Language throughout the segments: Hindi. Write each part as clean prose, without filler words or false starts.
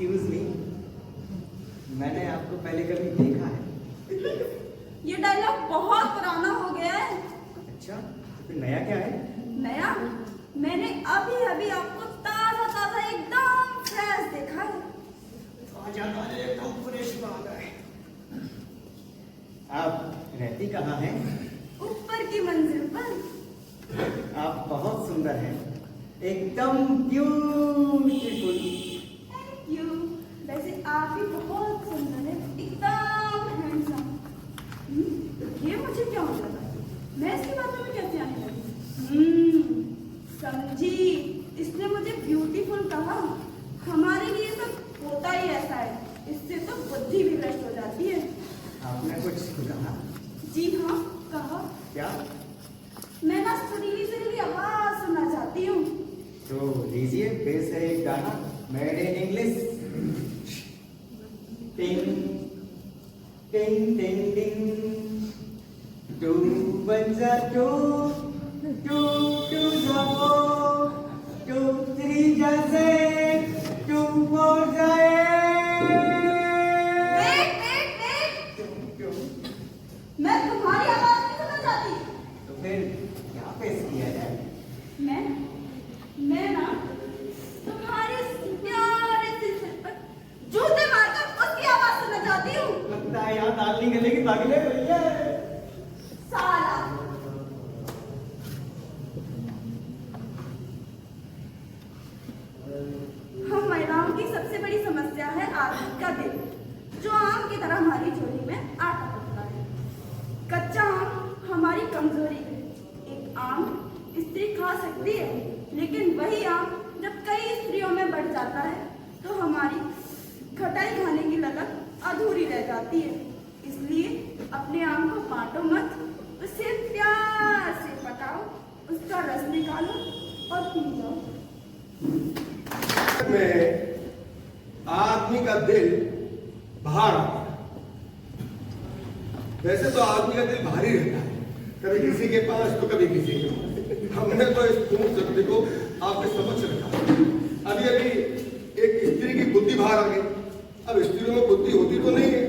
एक्सक्यूज मी, मैंने आपको पहले कभी देखा है? ये डायलॉग बहुत पुराना हो गया है। अच्छा, तो फिर नया क्या है? नया? मैंने अभी अभी आपको ताजा ताजा एकदम फ्रेश देखा है। ताजा ताजा एकदम फ्रेश बात है। आप रहती कहाँ हैं? ऊपर की मंजिल पर। आप बहुत सुंदर हैं, एकदम ब्यूटीफुल। Thank you. वैसे आप भी बहुत सुंदर हैं, एकदम हैंडसम। ये मुझे क्या हो जाता है? मैं इसकी बातों में कैसे आने लगी? समझी, इसने मुझे ब्यूटीफुल कहा। हमारे लिए सब होता ही ऐसा है, इससे तो बुद्धि भी भ्रष्ट हो जाती है। आपने कुछ कहा? जी हाँ, कहा। क्या? मैं ना सुरीली सुरीली आवाज सुनना चाहती हूँ। तो लीजिए फिर से एक गाना मेड इन इंग्लिश। टिंग टिंग टिंग टिंग, टू वन जा टू, टू टू जा फोर, टू थ्री जा सिक्स, टू फोर जा वेट वेट वेट, मैं तुम्हारी आवाज नहीं सुनना चाहती। तो फिर क्या पेश किया जाए? मैं ना तुम्हारे प्यारे से सिर पर जूते मारकर उसकी आवाज सुनना चाहती हूँ। लगता है यहाँ दाल नहीं गलेगी, भागले भैया। साला। हम महिलाओं की सबसे बड़ी समस्या है आदमी का दिल, जो आम की तरह हमारी झोली में आटा पड़ता है। कच्चा आम हमारी कमजोरी है। एक आम स्त्री खा सकती है, लेकिन वही आम जब कई स्त्रियों में बढ़ जाता है तो हमारी खटाई खाने की लगन अधूरी रह जाती है। इसलिए अपने आम को बांटो मत, उसे प्यार से पकाओ, उसका रस निकालो और पी जाओ। में आदमी का दिल बाहर आता है। वैसे तो आदमी का दिल भारी रहता है, कभी किसी के पास तो कभी किसी के पास। हमने तो इस पूर्ण सत्य को आपके समझ रखा। अभी अभी एक स्त्री की बुद्धि बाहर आ गई। अब स्त्रियों में बुद्धि होती तो नहीं है,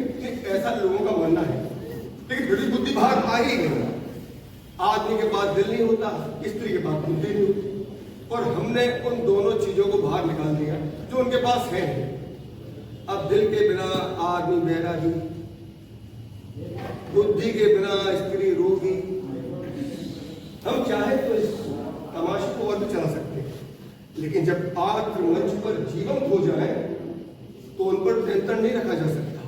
ऐसा लोगों का मानना है, लेकिन फिर भी बुद्धि बाहर आ ही नहीं। आदमी के पास दिल नहीं होता, स्त्री के पास बुद्धि नहीं होती, और हमने उन दोनों चीजों को बाहर निकाल दिया जो उनके पास है। अब दिल के बिना आदमी बैरागी, बुद्धि के बिना स्त्री रोगी। हम चाहे तो इस तमाशे को और भी चला सकते हैं, लेकिन जब आग मंच पर जीवंत हो जाए तो उन पर नियंत्रण नहीं रखा जा सकता।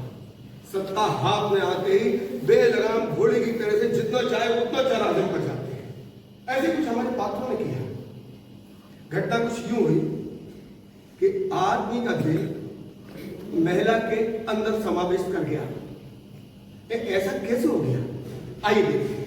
सत्ता हाथ में आते ही बेलगाम घोड़े की तरह से जितना चाहे उतना चला हजम कर जाते हैं। ऐसे कुछ हमारे पात्रों ने किया। घटना कुछ यूं हुई कि आदमी का दिल महिला के अंदर समावेश कर गया। ऐसा कैसे हो गया? आइए देखिए।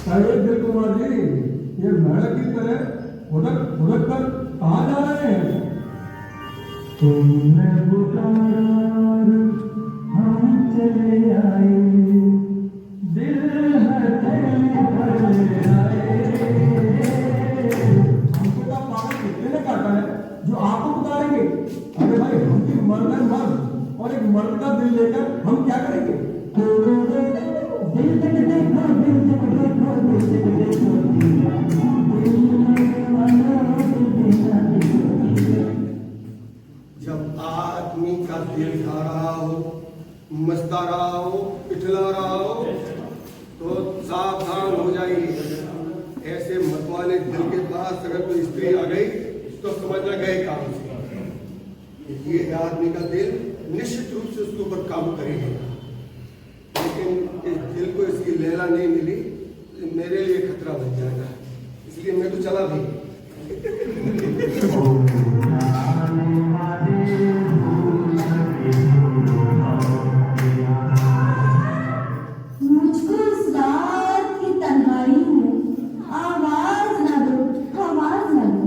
अरे दिल कुमार जी, ये मेढक की तरह उड़क उड़क कर कहाँ जा रहे हैं? तुमने पुकारा और हम चले आए, दिल हथेली पर ले आए। हमको का पागल कितने ने काटा है जो आपको पुकारेंगे? अरे भाई, हम भी मर्द हैं मर्द, और एक मर्द का दिल लेकर हम क्या करेंगे? दिल तक देखो, दिल तक देखो, दिल तक देखो, जब आदमी का दिल खा रहा हो, मस्ता रहा हो, पिछला रहा हो, तो सावधान हो जाइए। ऐसे मतवाले दिल के पास अगर कोई स्त्री आ गई तो समझना गए काम से। ये आदमी का दिल निश्चित रूप से उसके ऊपर काबू करेगा, लेकिन इस दिल को इसकी लैला नहीं मिली, मेरे लिए खतरा बन जाएगा। इसलिए मैं तो चला भी। मुझको इस रात की तन्हाई में आवाज न दो, आवाज न दो।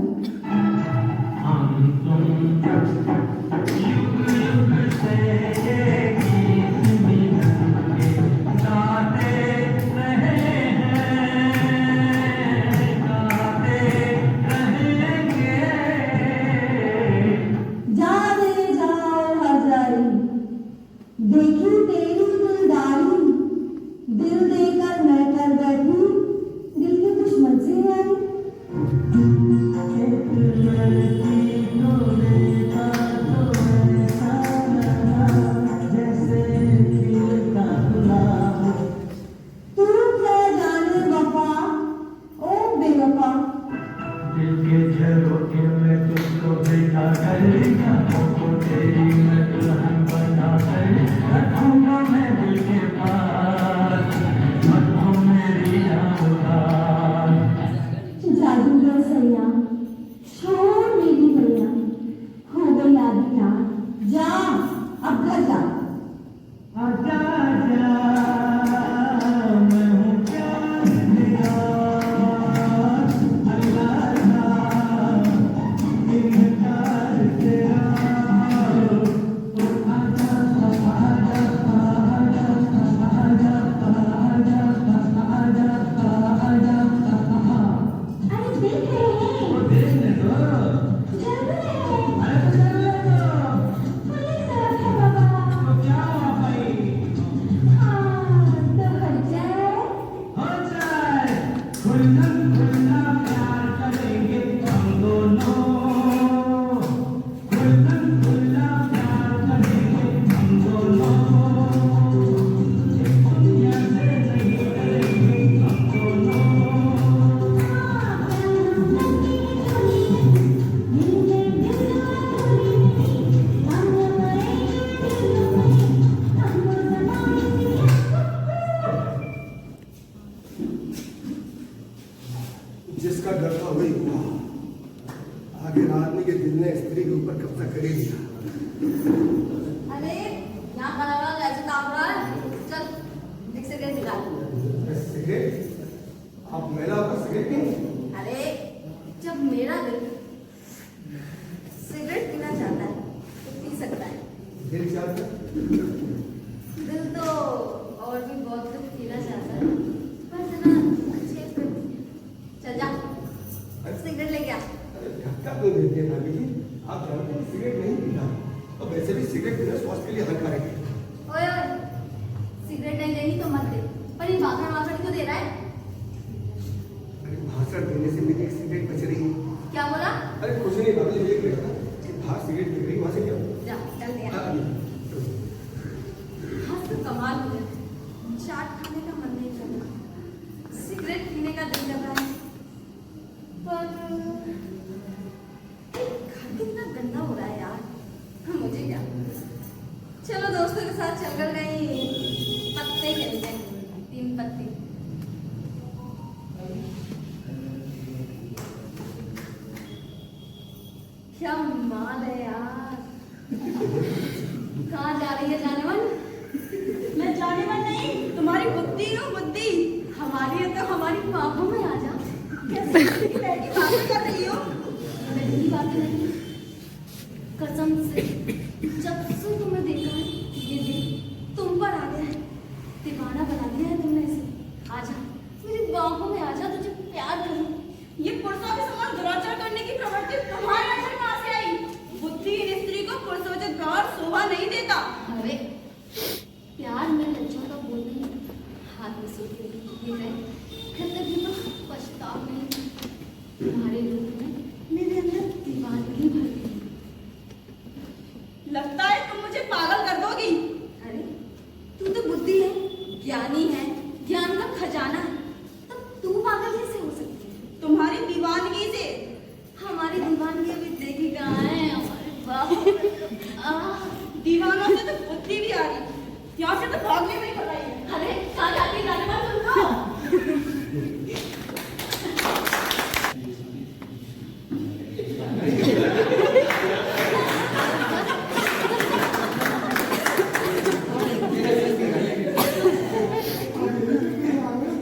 जिसका डर था वही हुआ। आखिर आदमी के दिल ने स्त्री के ऊपर कब्जा कर ही लिया। अरे यहाँ खड़ा हुआ कैसे काम रहा है? चल एक सिगरेट निकाल। सिगरेट? आप महिला होकर सिगरेट पीएं? अरे जब मेरा दिल सिगरेट पीना चाहता है तो पी सकता है। दिल चाहता? दिल तो और भी बहुत कुछ पीना चाहता है, पर जरा अच्छे से चल जा सिगरेट लेके आ। धक्का क्यों देते हैं भाभी जी? आप जानते हैं सिगरेट नहीं पीता, और वैसे भी सिगरेट पीना स्वास्थ्य के लिए हानिकारक है। ओए ओए, सिगरेट नहीं देनी तो मत दे, पर ये भाषण वाषण क्यों दे रहा है? अरे भाषण देने से मेरी एक सिगरेट बच रही है। क्या बोला? अरे कुछ नहीं भाभी जी, देख रहे हो ना कि बाहर सिगरेट दिख रही, वहां से क्या हुआ? जा चल दे। हाँ, आज तो कमाल हो गया, चाट खाने का मन नहीं कर रहा, सिगरेट पीने का दिल कर रहा है, पर घर कितना गंदा हो रहा है यार। मुझे क्या, चलो दोस्तों के साथ चलकर कहीं पत्ते खेलते हैं, 3 पत्ते। क्या माल है यार। कहाँ जा रही है जाने मन? मैं जाने मन नहीं, तुम्हारी बुद्धि हो बुद्धि। हमारी है तो हमारी बाहों में आ जा। कैसे की बातें कर रही हो? मेरी बात नहीं, कसम से जब से तुम्हें देखा है ये दिल तुम पर आ गया है, दीवाना बना दिया है तुमने इसे। आजा मेरी बाहों में आजा, तुझे प्यार करूं। ये पुरुषों के समान दुराचार करने की प्रवृत्ति तुम्हारे अंदर कहाँ से आई? बुद्धिहीन स्त्री को पुरुषोचित व्यवहार शोभा नहीं देता। अरे प्यार में लज्जा का बोल नहीं, हाथ में सूख ये है, कभी तो पछताव नहीं। तुम्हारे रूप में मेरे अंदर दीवानगी भर गई। लगता है तुम मुझे पागल कर दोगी। अरे तू तो बुद्धि है, ज्ञानी है, ज्ञान का खजाना है, तब तू पागल कैसे हो सकती है? तुम्हारी दीवानगी से। हमारी दीवानगी अभी देखी कहाँ है? हमारे बाप दीवानों से तो बुद्धि भी आ रही, यहाँ से तो भागने में ही पड़ाई है। अरे कहाँ जाती जाने वाला तुमको?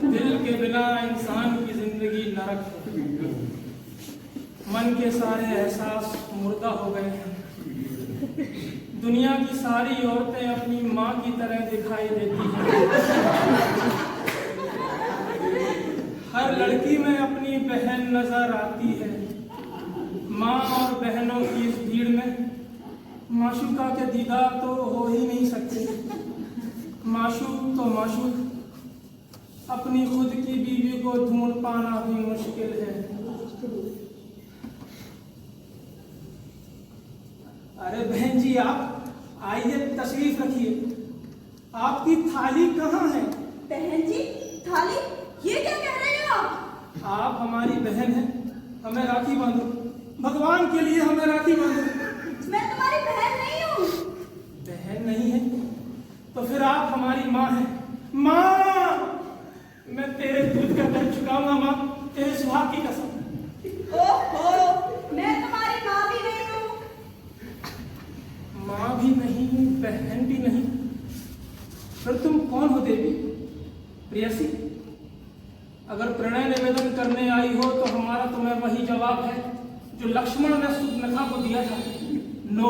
दिल के बिना इंसान की जिंदगी नरक है। मन के सारे एहसास मुर्दा हो गए हैं। दुनिया की सारी औरतें अपनी माँ की तरह दिखाई देती हैं। हर लड़की में अपनी बहन नजर आती है। माँ और बहनों की इस भीड़ में माशूका के दीदार तो हो ही नहीं सकते। माशूक तो माशूक, अपनी खुद की बीवी को ढूंढ पाना भी मुश्किल है। अरे बहन जी, आप आइए, तशरीफ रखिए। आपकी थाली कहाँ है? बहन जी, थाली? ये क्या कह रहे हो आप? आप हमारी बहन हैं, हमें राखी बांधो। भगवान के लिए हमें राखी बांधो। मैं तुम्हारी बहन नहीं हूँ। बहन नहीं है तो फिर आप हमारी माँ हैं। माँ, मैं तेरे दूध का दर्द चुकाऊंगा माँ, तेरे सुहाग की कसम। ओहो, मैं तुम्हारी माँ भी नहीं हूँ। माँ भी नहीं, बहन भी नहीं, फिर तुम कौन हो देवी? प्रेयसी? अगर प्रणय निवेदन करने आई हो तो हमारा तुम्हें वही जवाब है जो लक्ष्मण ने सुपनखा को दिया था, नो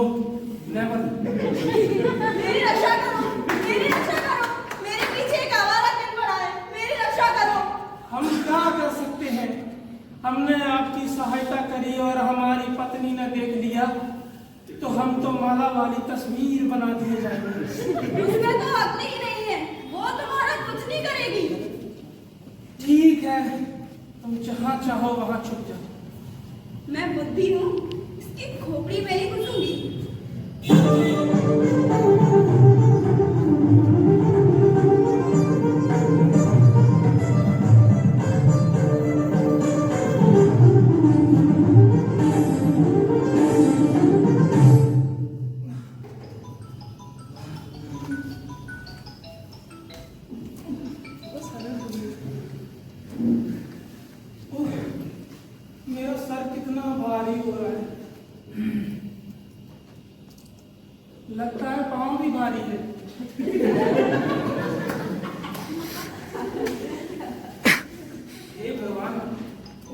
नेवर। मेरी रक्षा करो, मेरी रक्षा करो। मेरे पीछे एक आवारा चल पड़ा है, मेरी रक्षा करो। हम क्या कर सकते हैं? हमने आपकी सहायता करी और हमारी पत्नी ने देख लिया तो हम तो माला वाली तस्वीर बना दिए जाएंगे। उसमें तो अग्नि ही नहीं है, वो तुम्हारा कुछ नहीं करेगी। ठीक है, तुम जहाँ चाहो वहाँ छुप जाओ। मैं बुद्धि हूँ, इसकी खोपड़ी में ही घुसूंगी। ओह, मेरा सर कितना भारी हो रहा है। लगता है पाँव भी भारी है। हे भगवान,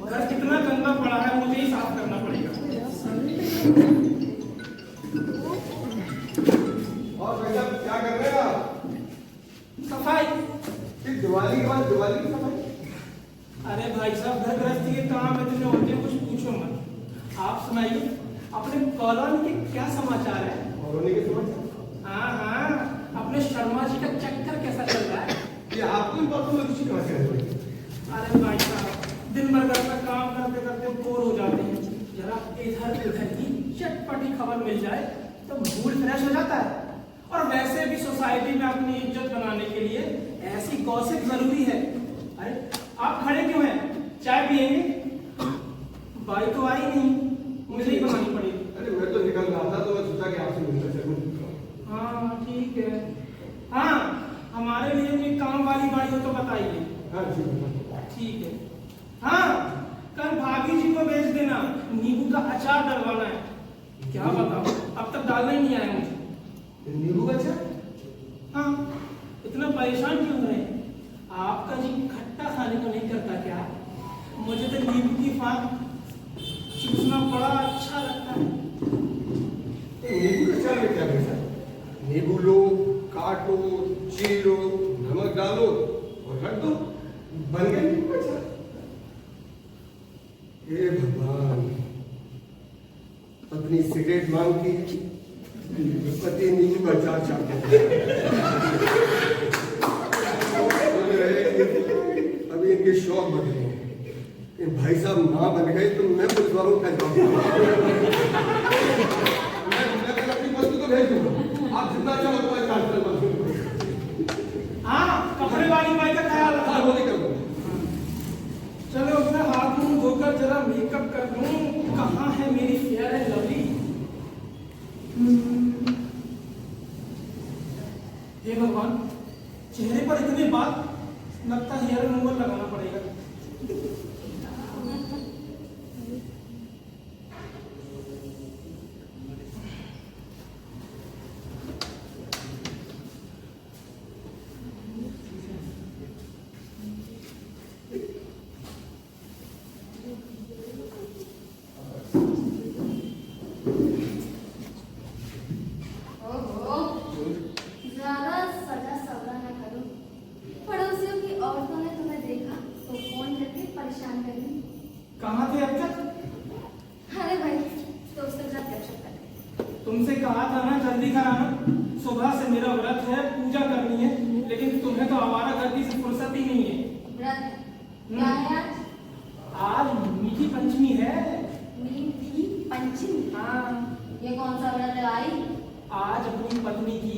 घर कितना गंदा पड़ा है, मुझे ही साफ करना पड़ेगा। और भैया क्या कर रहे हैं आप? सफाई। फिर दिवाली के बाद दिवाली की सफाई? अरे भाई साहब, घर गृहस्थी के काम इतने होते हैं, कुछ पूछो मत। आप सुनाइए, अपने कॉलोनी के क्या समाचार है? कॉलोनी के समाचार? हाँ हाँ, अपने शर्मा जी का चक्कर कैसा चल रहा है? ये आपको इन बातों में कुछ कहा है? अरे भाई साहब, दिन भर घर में काम करते करते बोर हो जाते हैं। जरा इधर उधर की चटपटी खबर मिल जाए तो मूड फ्रेश हो जाता है। और वैसे भी सोसाइटी में अपनी इज्जत बनाने के लिए ऐसी गॉसिप जरूरी है। अरे आप खड़े क्यों हैं? चाय पियेंगे? बाई तो आई नहीं, मुझे ही बनानी पड़ेगी। अरे मैं तो निकल रहा था तो मैं सोचा कि आपसे मिलकर चलूं। हाँ ठीक है। हाँ, हमारे लिए कोई काम वाली बाई हो तो बताइए। हाँ जी। ठीक है। हाँ, कल भाभी जी को भेज देना, नींबू का अचार डलवाना है। क्या बताओ, अब तक डालना ही नहीं आया मुझे। नींबू का अचार? हाँ, इतना परेशान क्यों रहे? आपका जी खट्टा खाने को नहीं करता क्या? मुझे तो नींबू की फांक चूसना बड़ा अच्छा लगता है। नींबू के अचार में क्या है? नींबू लो, काटो, चीरो, नमक डालो और रख दो, बन गया नींबू का अचार। हे भगवान, पत्नी सिगरेट मांगती है, पति नींबू का अचार चाहते हैं। अभी इनके शौक बढ़ गए हैं। भाई साहब माँ बन गए तो मैं कुछ वालों का जवाब मैं कल अपनी वस्तु को भेज दूंगा। आप जितना चाहो उतना चार्ज कर दो। हाँ, कपड़े वाली बाई का ख्याल रखना। हाँ, वो नहीं कर दूंगा। चलो अपना हाथ मुंह धोकर जरा मेकअप कर लूं। कहाँ है मेरी फेयर एंड लवली? हे भगवान, चेहरे पर इतने बाल, लगता है हेयर रिमूवर लगाना पड़ेगा। ओहो, ज़्यादा सजा सवरा न करो। पड़ोसियों की औरतों ने तुम्हें देखा तो फोन करके परेशान कर दी। कहाँ थे अब तक? अरे भाई, दोस्तों के साथ गपशप कर रहे। तुमसे कहा था ना जल्दी कराना। सुबह से मेरा व्रत है, पूजा करनी है, लेकिन तुम्हें तो आवारा गर्दी से फुर्सत ही नहीं है। व्रत क्या है आज? आज मीठी पंचमी है। मीठी पंचमी? हाँ, ये कौन सा व्रत है भाई? आज अपनी पत्नी की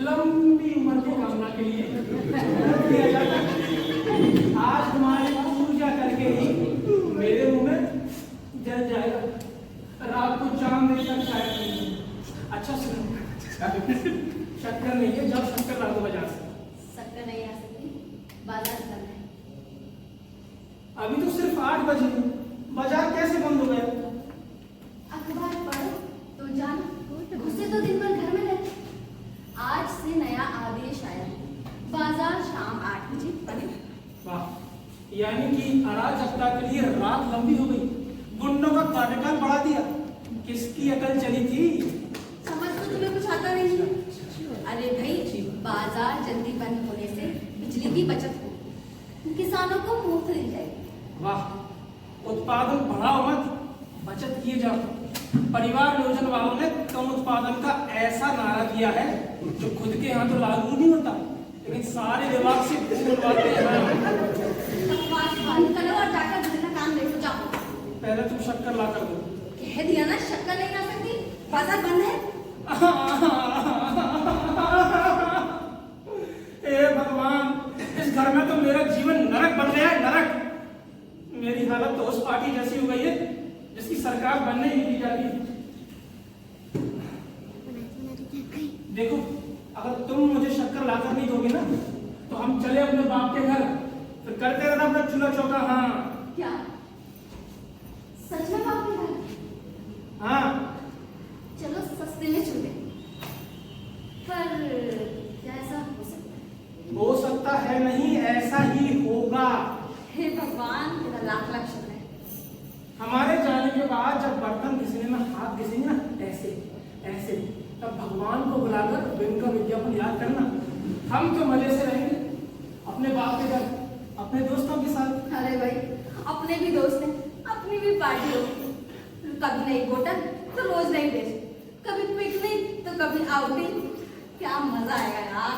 लंबी उम्र की कामना के लिए व्रत किया जाता है। आज तुम्हारी पूजा करके ही मेरे मुंह में जल जाएगा। रात को चांद देखकर चाय पीएंगे। अच्छा सुनो, शक्कर नहीं है, जब शक्कर ला दो बाजार से। शक्कर नहीं आ सकती, बाजार बंद है। अभी तो सिर्फ 8 बजे हैं, बाजार कैसे बंद हो गया? अखबार पढ़ो तो जानो, घुसे तो दिन भर घर में रहते। आज से नया आदेश आया, बाजार शाम 8 बजे बंद। वाह, यानी कि अराजकता के लिए रात लंबी हो गई, गुंडों का कार्यकाल बढ़ा दिया। किसकी अकल चली थी? समझ तो तुम्हें कुछ आता नहीं है। अरे भाई, बाजार जल्दी बंद होने से बिजली की बचत हो, किसानों को मुफ्त दी जाएगी। वाह, उत्पादन बढ़ाओ मत, बचत किए जाओ। परिवार नियोजन वालों ने कम उत्पादन का ऐसा नारा दिया है जो खुद के यहाँ तो लागू नहीं होता, लेकिन सारे विभाग से बोलवाते हैं। बकवास बंद करो और जाकर पहले तुम शक्कर ला कर दो। कह दिया ना शक्कर नहीं ला सकती, बाजार बंद है। हे भगवान, इस घर में तो मेरा जीवन नरक बन गया है, नरक। मेरी हालत तो उस पार्टी जैसी हो गई है जिसकी सरकार बनने ही दी जाती है। देखो, अगर तुम मुझे शक्कर लाकर नहीं दोगे ना तो हम चले अपने बाप के घर, फिर करते रहना अपना चूल्हा चौका। हाँ क्या सच में बाप के घर? हाँ, चलो सस्ते में चूल्हे, पर क्या ऐसा हो सकता है? हो सकता है नहीं, ऐसा ही होगा। हे भगवान, तेरा लाख लाख शुक्र है। हमारे जाने के बाद जब बर्तन घिसने में हाथ घिसेंगे ना, ऐसे ऐसे, तब भगवान को बुलाकर इनका विज्ञापन याद करना। हम तो मजे से रहेंगे अपने बाप के घर, अपने दोस्तों के साथ। अरे भाई, अपने भी दोस्त हैं, अपनी भी पार्टी होगी। कभी नई बोतल तो रोज नई ड्रेस, कभी पिकनिक तो कभी आउटिंग। क्या मजा आएगा यार।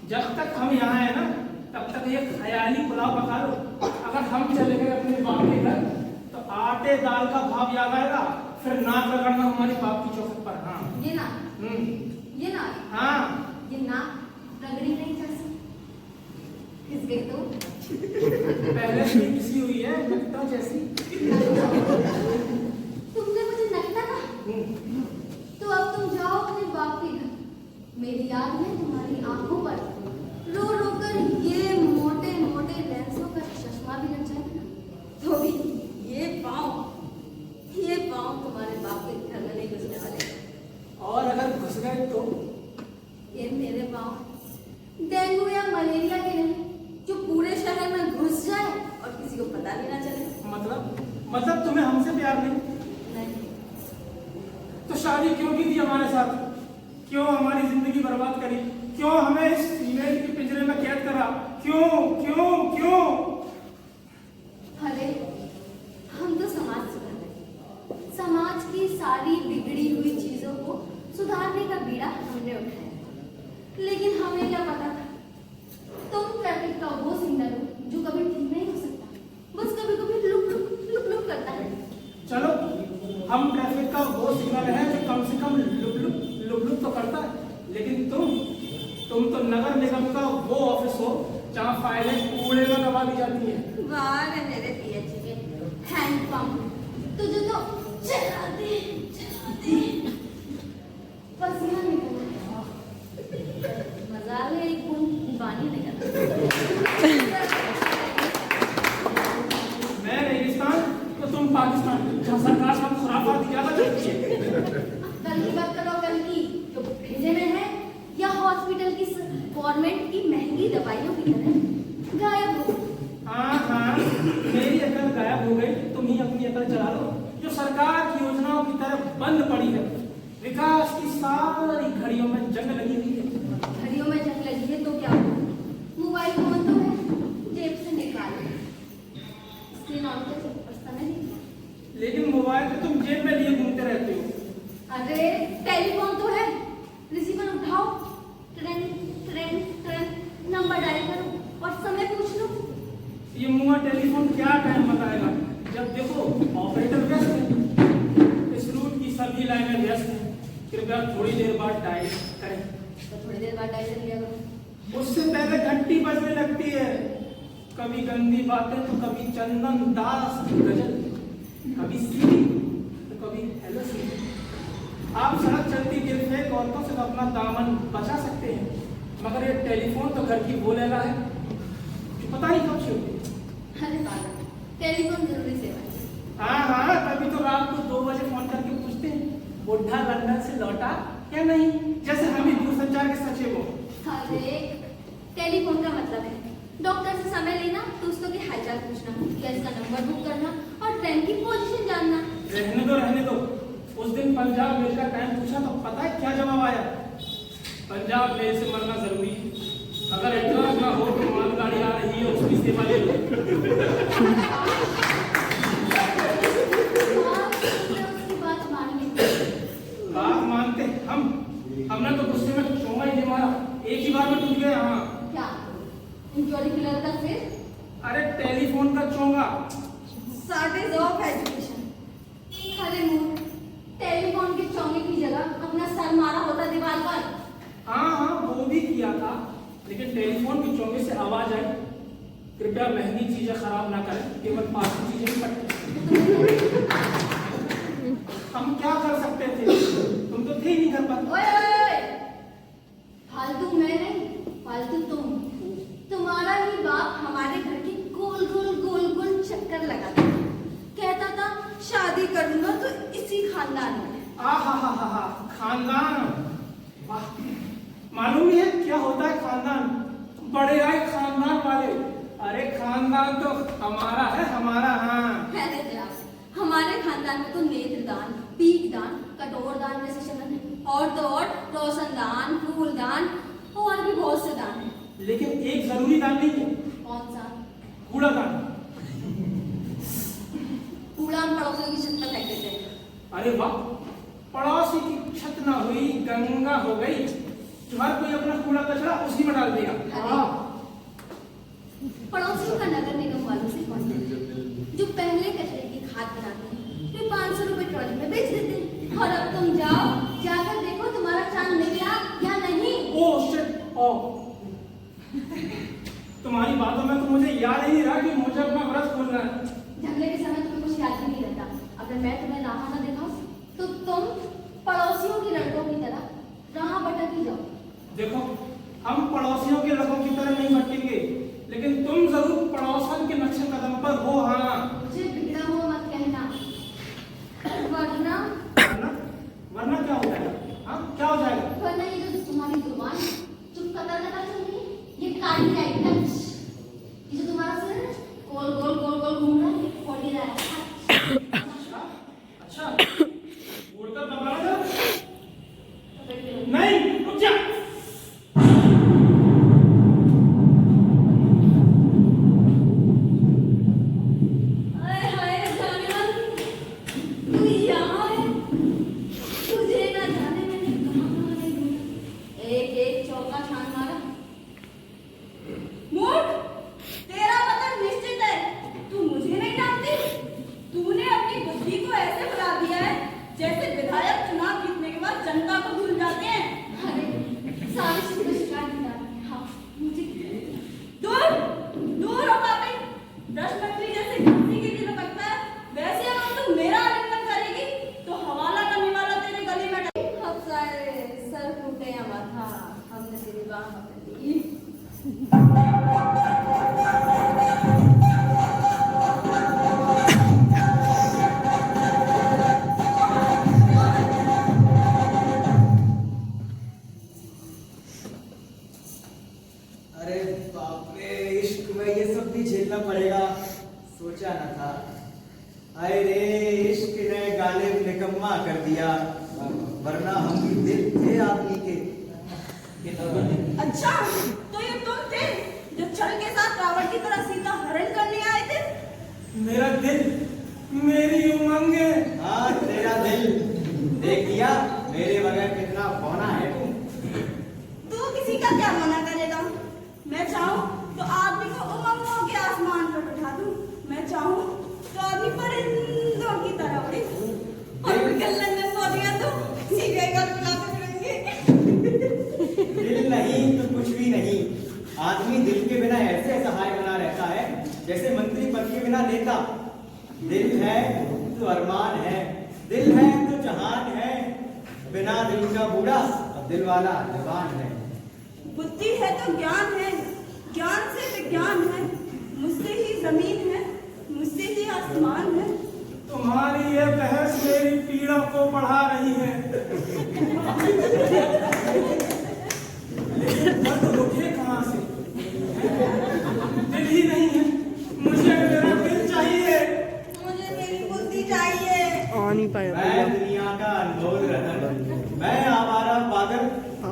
जब तक हम यहाँ हैं ना, तब तक ये ख्याली पुलाव पका लो। अगर हम चले गए अपने बाप के घर तो आटे दाल का भाव याद आएगा, फिर नाक रगड़ना हमारे बाप की चौखट पर। हाँ, ये ना, ये ना, हाँ, ये ना रगड़ी नहीं जा सकती। किस गई तो पहले से किसी हुई है लगता जैसी। तुमने मुझे नकटा कहा, तो अब तुम जाओ अपने बाप के घर। मेरी याद में तुम्हारी आंखों पर रो रो कर ये मोटे मोटे लेंसों का चश्मा भी लग जाएगा ना, तो भी ये पाँव तुम्हारे बाप के घर में नहीं घुसने वाले। और अगर घुस गए तो ये मेरे पाँव डेंगू या मलेरिया के नहीं, जो पूरे शहर में घुस जाए और किसी को पता भी ना चले। मतलब तुम्हें हमसे प्यार नहीं? नहीं, तो शादी क्यों की थी हमारे साथ? क्यों हमारी जिंदगी बर्बाद करी? क्यों हमें इस फीमेल के पिंजरे में कैद करा? क्यों क्यों क्यों? अरे हम तो समाज सुधार रहे, समाज की सारी बिगड़ी हुई चीजों को सुधारने का बीड़ा हमने उठाया। लेकिन हमें क्या पता था तुम ट्रैफिक का वो सिग्नल हो जो कभी ठीक नहीं हो सकता, बस कभी कभी लुक लुक लुक लुक करता है। चलो, हम ट्रैफिक का वो सिग्नल है जो कम से कम लुक लुक लुक लुक तो करता है, लेकिन तुम तो नगर निगम का वो ऑफिस हो जहाँ फाइलें कूड़े में दबा दी जाती हैं। वाह रे मेरे पीएचडी के हैंडपंप तुझे तो चला दे पसीना निकल रहा है। मजा ले, एक बूंद पानी निकल। मैं रेगिस्तान तो तुम पाकिस्तान, जहाँ सरकार सब खुराफात ज्यादा चलती है। कल की बात करो, कल की तो भेजे में है या हॉस्पिटल की गवर्नमेंट की महंगी दवाइयों की तरह गायब हो। हाँ, मेरी अकल गायब हो गई, तुम ही अपनी अकल चला लो जो सरकार की योजनाओं की तरफ बंद पड़ी है। विकास की सारी घड़ियों में जंग लगी हुई है। घड़ियों में जंग लगी है तो क्या हुआ? मोबाइल फोन तो है, जेब से निकाल स्क्रीन ऑन कर समय नहीं। लेकिन मोबाइल तो तुम जेब में लिए घूमते रहते हो। अरे टेलीफोन तो है, रिसीवर उठाओ, train train train number dial करो और समय पूछ लो। ये मुआ टेलीफोन क्या टाइम बताएगा? जब देखो ऑपरेटर व्यस्त है, इस रूट की सभी लाइनें व्यस्त हैं, कृपया थोड़ी देर बाद डायल करें। तो थोड़ी देर बाद डायल कर लिया करो। उससे पहले घंटी बजने लगती है। कभी गंदी बातें तो कभी चंदन दास की गजल, कभी सीधी तो कभी हेलो सीधी। आप सड़क चलती दिलफेक औरतों से अपना दामन बचा सकते हैं, मगर ये टेलीफोन तो घर की वो लैला है जो पता नहीं कब से होती है। अरे बाबा, टेलीफोन जरूरी सेवा है। हाँ, तभी तो रात को 2 बजे फोन करके पूछते हैं बुढ़ा लंदन से लौटा क्या नहीं, जैसे हम ही दूरसंचार के सचिव हो। अरे टेलीफोन का मतलब है डॉक्टर से समय लेना, दोस्तों के हालचाल पूछना, गैस का नंबर बुक करना और ट्रेन की पोजीशन जानना। रहने दो। उस दिन पंजाब मेल का टाइम पूछा तो पता है क्या जवाब आया? पंजाब मेल से मरना जरूरी है, अगर एडवांस ना हो तो मालगाड़ी आ रही है उसकी सेवा ले लो। उसकी बात मानते हमने तो गुस्से में चोंगा ही नहीं मारा, एक ही बार में टूट गया। हाँ, क्या इंक्योरिकुलर का सिर? अरे टेलीफोन का चोंगा। शॉर्टेज ऑफ एजुकेशन, टेलीफोन के चोंगे से आवाज आई, कृपया महंगी चीजें खराब ना करें, केवल पालतू चीजें ही पट्टे। हम क्या कर सकते थे, तुम तो थे ही नहीं घर पर। ओए ओए ओए, फालतू मैं नहीं, फालतू तुम। तुम्हारा ही बाप हमारे घर के गोल गोल चक्कर लगाता था, कहता था शादी करूंगा तो इसी खानदान में। आहा, खानदान, वाह। मालूम ही है क्या होता है खानदान? बड़े आए खानदान वाले। अरे खानदान तो हमारा है, हमारा। हाँ, हमारे खानदान में तो नेत्रदान, पीकदान, कटोरदान जैसे शगन है, और तो और रोशनदान, फूलदान और भी बहुत से दान है। लेकिन एक जरूरी दान नहीं है। कौन सा? कूड़ादान। कूड़ा हम पड़ोसियों की छत पर फेंक देते हैं। अरे वाह, पड़ोसी की छत ना हुई गंगा हो गई। हर कोई अपना कूड़ा कचरा उसी में डाल देगा। पड़ोसियों का नगर निगम वालों से कॉन्ट्रैक्ट, जो पहले कचरे की खाद बनाते हैं, फिर 500 रुपए ट्रॉली में बेच देते हैं। और अब तुम जाओ, जाकर देखो तुम्हारा चांद निकला या नहीं। ओह शिट, ओह। तुम्हारी बातों में तो मुझे याद ही नहीं रहा कि मुझे अपना व्रत खोलना है। झगड़े के समय तुम्हें कुछ याद भी नहीं रहता। अगर मैं तुम्हें राह ना दिखाऊं तो तुम पड़ोसियों के लड़कों की तरह राह भटक ही जाओ। देखो, हम पड़ोसियों के लोगों की तरह नहीं भटकेंगे, लेकिन तुम जरूर पड़ोसन के नक्शे कदम पर हो। हाँ, मुझे बिगड़ा हुआ मत कहना, वरना वरना क्या हो जाएगा? हाँ, क्या हो जाएगा? वरना ये जो तुम्हारी जुबान जो कतर चल रही है, ये काटी जाएगी। ये जो तुम्हारा सिर है, गोल घूम रहा है, फोड़ ही रहा है। अच्छा, उड़कर दबा दो। नहीं, रुक जा। जैसे विधायक चुनाव जीतने के बाद जनता को भूल जाते हैं। दूर हो पापी, दस मछली जैसे घासी के लिए लपकता है, वैसे अगर तुम मेरा आलिंगन करेगी तो हवाला करने वाला तेरे गले में सर फूटे या माथा, हमने तेरी बाह पकड़ ली। अरे बाप रे, इश्क में ये सब भी झेलना पड़ेगा, सोचा न था। आए रे, इश्क ने गालिब निकम्मा कर दिया, वरना हम भी दिल थे आदमी के। अच्छा, तो ये तुम थे जो छल के साथ रावण की तरह सीता हरण करने आए थे? मेरा दिल, मेरी उमंगे। हाँ, तेरा दिल देख लिया, मेरे बगैर कितना बौना है तू किसी का क्या मना करेगा? मैं चाहूँ तो आदमी को उमंगों के आसमान पर बैठा दूं, मैं चाहूँ तो आदमी परिंदों की तरह उड़े और गल्लन में पौधियां तो सीधे गलगला पे फिरेंगे। दिल नहीं तो कुछ भी नहीं। आदमी दिल के बिना ऐसे सहाय बना रहता है जैसे मंत्री पद के बिना नेता। दिल है तो अरमान है, दिल है तो जहान है, बिना दिल का बूढ़ा और दिल वाला जवान है। बुद्धि है तो ज्ञान है, ज्ञान से विज्ञान है, मुझसे ही जमीन है, मुझसे ही आसमान है। तुम्हारी ये बहस मेरी पीड़ा को बढ़ा रही है। लेकिन दर्द उठे कहाँ से? दिल ही नहीं है, मुझे मेरा दिल चाहिए। मुझे मेरी बुद्धि चाहिए। मैं दुनिया का अनमोल रतन, मैं आवारा पागल,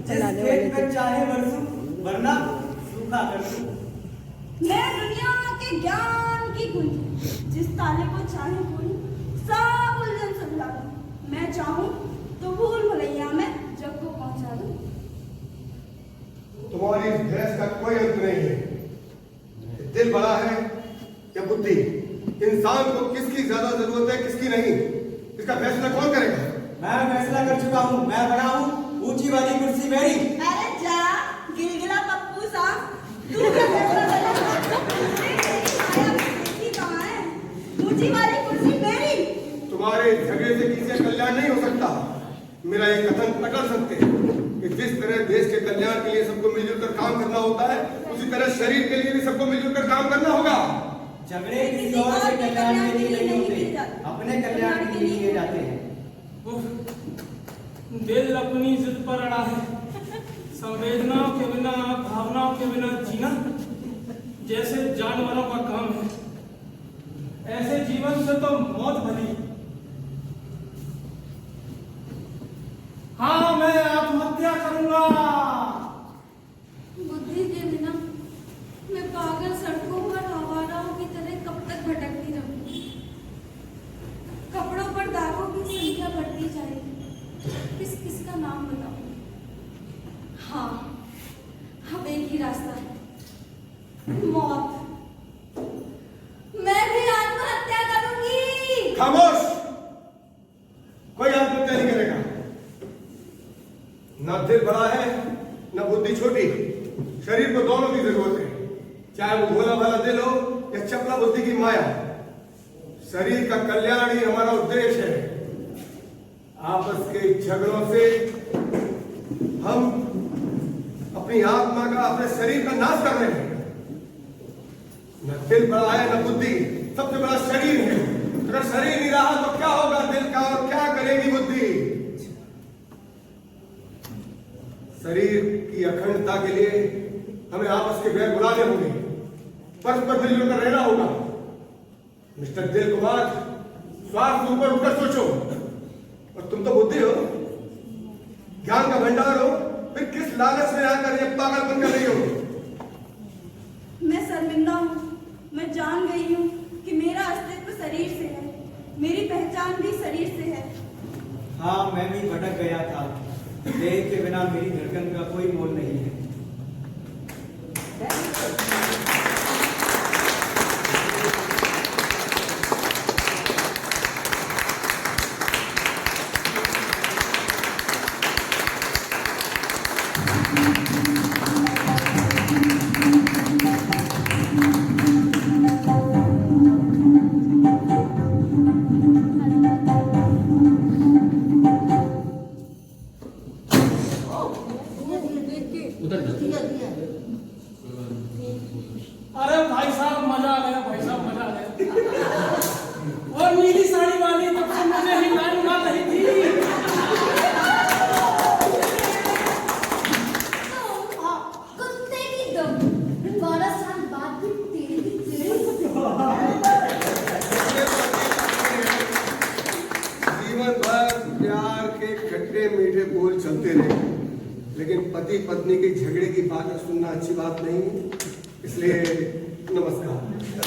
जिस खेत में चाहे बरसूं, वरना सूखा कर दूं। मैं दुनिया के ज्ञान की कुंजी, जिस ताले को चाहे खोलूं, सब उलझन सुलझा दूं। मैं चाहूं तो भूल भुलैया में जग को पहुंचा दूं। तुम्हारी इस बहस का कोई अंत नहीं है। दिल बड़ा है या बुद्धि? इंसान को किसकी ज्यादा जरूरत है, किसकी नहीं, इसका फैसला कौन करेगा? मैं फैसला कर चुका हूँ, मैं बना हूँ, ऊंची वाली कुर्सी मेरी। अरे जा गिलगिला पप्पू सा, तू क्या फैसला करेगा? मेरी माया बेटी कहाँ है? ऊंची वाली कुर्सी मेरी। तुम्हारे झगड़े से किसी का कल्याण नहीं हो सकता। मेरा ये कथन पकड़ सकते हैं कि जिस तरह देश के कल्याण के लिए सबको मिलजुल कर काम करना होता है, उसी तरह शरीर के लिए भी सबको मिलजुल कर काम करना होगा। झगड़े किसी और के कल्याण के लिए नहीं होते, अपने कल्याण के लिए किए जाते हैं। दिल अपनी जिद पर अड़ा है। संवेदनाओं के बिना, भावनाओं के बिना जीना जैसे जानवरों का काम है। ऐसे जीवन से तो मौत भली। हाँ, मैं आत्महत्या करूंगा। बुद्धि के बिना मैं पागल सड़कों पर आवाराओं की तरह कब तक भटकती रहूंगी। कपड़ों पर दागों की संख्या बढ़ती जाएगी। किस किस का नाम बताऊं? हाँ, अब एक ही रास्ता है, मौत। मैं भी आत्महत्या करूंगी। खामोश, कोई आत्महत्या नहीं करेगा। न दिल बड़ा है न बुद्धि छोटी। शरीर को दोनों की जरूरत है, चाहे वो भोला भाला दिल हो या चपला बुद्धि की माया। शरीर का कल्याण ही हमारा उद्देश्य है। आपस के झगड़ों से हम अपनी आत्मा का, अपने शरीर का नाश कर रहे हैं। न दिल बड़ा है न बुद्धि, सबसे बड़ा शरीर है। अगर शरीर नहीं रहा तो क्या होगा दिल का, और क्या करेगी बुद्धि? शरीर की अखंडता के लिए हमें आपस के बैर बुलाने होंगे, परस्पर मिलजुल कर रहना होगा। मिस्टर दिल कुमार, स्वार्थ से ऊपर उठकर सोचो। और तुम तो बुद्धि हो, ज्ञान का भंडार हो, फिर किस लालच में आकर ये पागलपन कर रही हो? मैं शर्मिंदा हूँ। मैं जान गई हूँ कि मेरा अस्तित्व शरीर से है, मेरी पहचान भी शरीर से है। हाँ, मैं भी भटक गया था। देह के बिना मेरी धड़कन का कोई मोल नहीं है। अरे भाई साहब, मजा आ गया। भाई साहब, मजा आ गया। और नीली साड़ी वाली तब से मुझे ही लाइन मार रही थी। कुत्ते की दम, 12 साल बाद भी तेरी जीवन भर प्यार के खट्टे मीठे बोल चलते रहे, लेकिन पति पत्नी के झगड़े की बातें सुनना अच्छी बात नहीं। इसलिए नमस्कार।